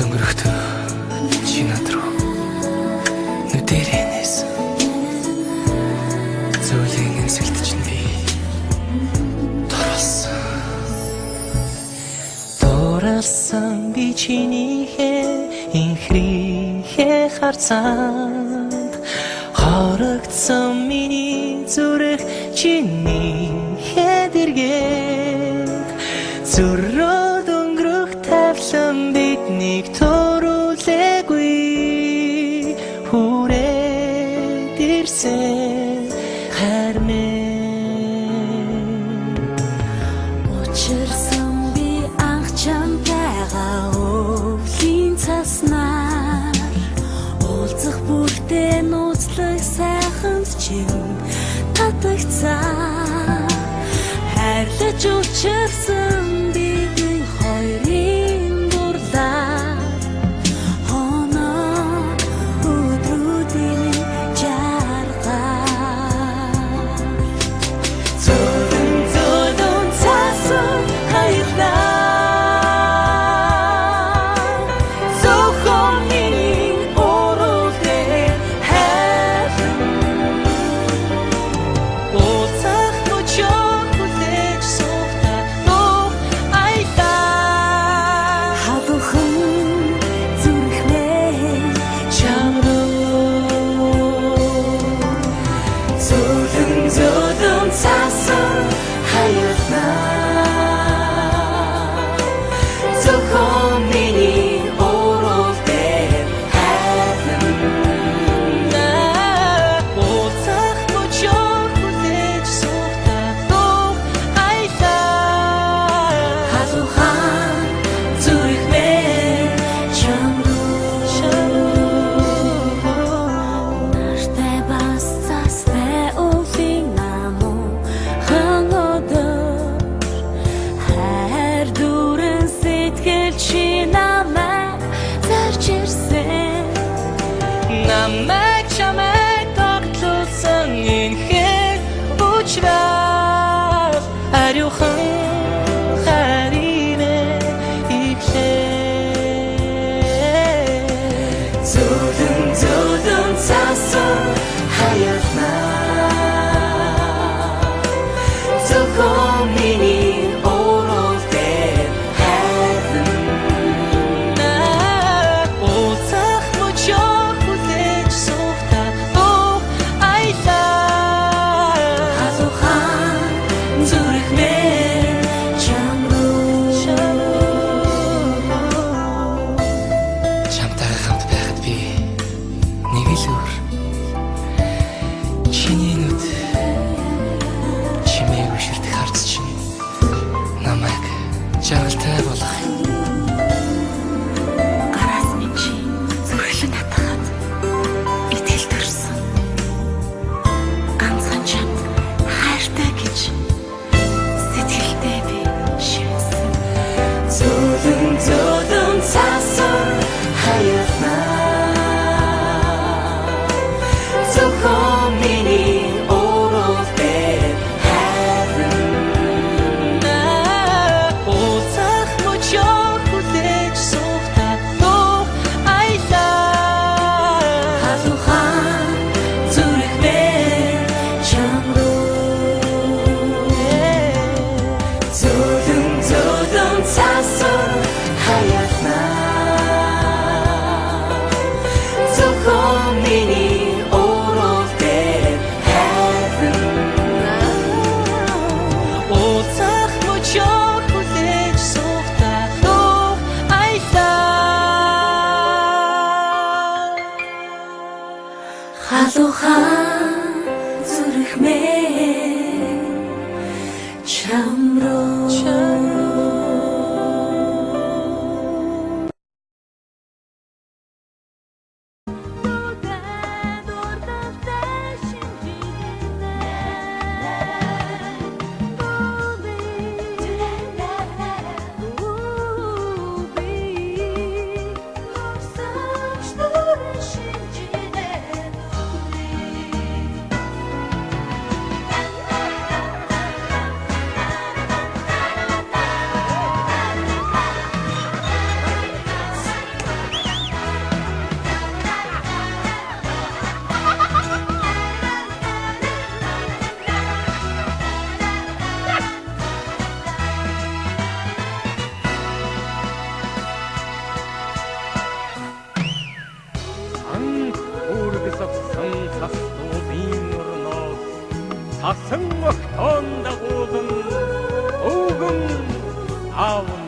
өнгөрөхдөө чи над руу нүдэрээ нээсэн. Зөвлөгийн эмсэлт чинь би дурлсан би чинийхээ инхрийнхээ харцаанд хорогдсон миний зүрх чинийхээ дэргэнд зүрөөд өнгөрөх тавлан биднийг төрүүлээгүй хүрээд ирсэн хармэн учирсан би анх чамтайгаа өвлийн цаснаар уулзах бүртээ нууцлах сайханд чин татагцаа хайрлаж учирсан бидний хоёрын дурлаа хоноо өдрүүдийн жаргал зөөлөн цаасан хаялаа зөвхөн миний өрөвдөө хайрлан уулзах мөчөө хүлээж суухдаа нөх аялаа хадухан зүрхнээ чам руу зөөлөн цаасан хаялнаа зөвхөн миний өрөвдөө хайрлан уулзах мөчөө хүлээж суухдаа нөх аялаа хадухан зүрхнээ чам руу нартай бас цастай өвлийн амхан өдөр хайр дүрэн сэтгэл чи намайг зарж ирсэн намайг чамайг тогтлуулсан энэхээр учраас ариухан харинэ иглээ зөөлөн цаасан хаялнаа зөвхөн миний өрөвдөө хайрлан уулзах мөчөө хүлээж суухдаа нөх аялаа хадухан зүрхнээ чам руу чамтайгаа хамт байхад би нэг л өөр чиний нүд чимээг өшөртөх харц чинь намайг жаргалтай болгох гараас минь чи зүрхлэн татахад итгэл төрсөн ганцхан чамд хайртай гэж сэтгэлдээ би шивсэн зөөлөн цаасан хаялнаа зөвхөн миний өрөвдөө хайрлан уулзах мөчөө хүлээж суухдаа нөх аялаа хадухан зүрхнээ чам руу зөөлөн цаасан хаялнаа зөвхөн миний өрөвдөө хайрлан уулзах мөчөө хүлээж суухдаа нөх аялаа халухан зүрхнээ чам руу 성막 한다고든 오금 아운